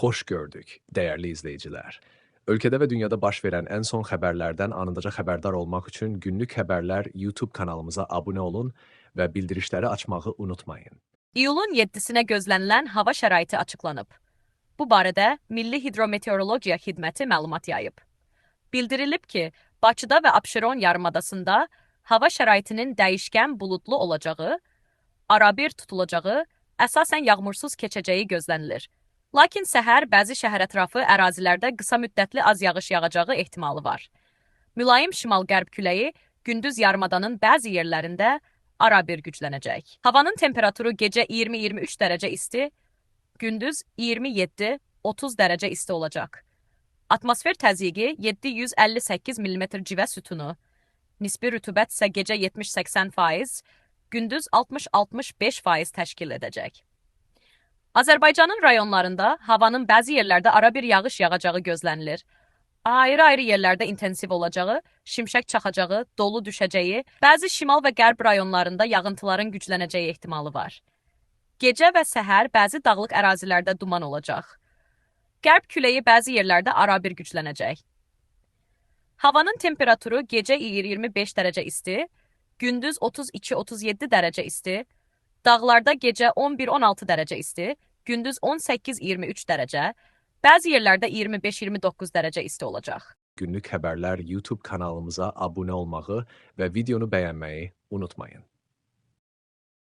Hoş gördük, değerli izleyiciler. Ülkede ve dünyada baş verən ən son xəbərlərdən anındaca xəbərdar olmaq üçün Günlük Xəbərlər YouTube kanalımıza abunə olun və bildirişləri açmağı unutmayın. İyulun 7-sinə gözlənilən hava şəraiti açıqlanıb. Bu barədə Milli Hidrometeorologiya Xidməti məlumat yayıb. Bildirilib ki, Bakıda və Abşeron yarımadasında hava şəraitinin dəyişkən buludlu olacağı, arabir tutulacağı, əsasən yağmursuz keçəcəyi gözlənilir. Lakin səhər bəzi şəhərətrafı ərazilərdə qısa müddətli az yağış yağacağı ehtimalı var. Mülayim şimal-qərb küləyi gündüz yarımadanın bəzi yerlərində arabir güclənəcək. Havanın temperaturu gecə 20-23 dərəcə isti, gündüz 27-30 dərəcə isti olacaq. Atmosfer təzyiqi 758 mm civə sütunu, nisbi rütubət isə gecə 70-80%, gündüz 60-65% təşkil edəcək. Azərbaycanın rayonlarında havanın bəzi yerlərdə arabir yağış yağacağı gözlənilir. Ayrı-ayrı yerlərdə intensiv olacağı, şimşək çaxacağı, dolu düşəcəyi, bəzi şimal və qərb rayonlarında yağıntıların güclənəcəyi ehtimalı var. Gecə və səhər bəzi dağlıq ərazilərdə duman olacaq. Qərb küləyi bəzi yerlərdə arabir güclənəcək. Havanın temperaturu gecə 20-25 dərəcə isti, gündüz 32-37 dərəcə isti, dağlarda gecə 11-16 dərəcə isti, gündüz 18-23 dərəcə, bəzi yerlərdə 25-29 dərəcə isti olacaq. Günlük Xəbərlər YouTube kanalımıza abunə olmağı və videonu bəyənməyi unutmayın.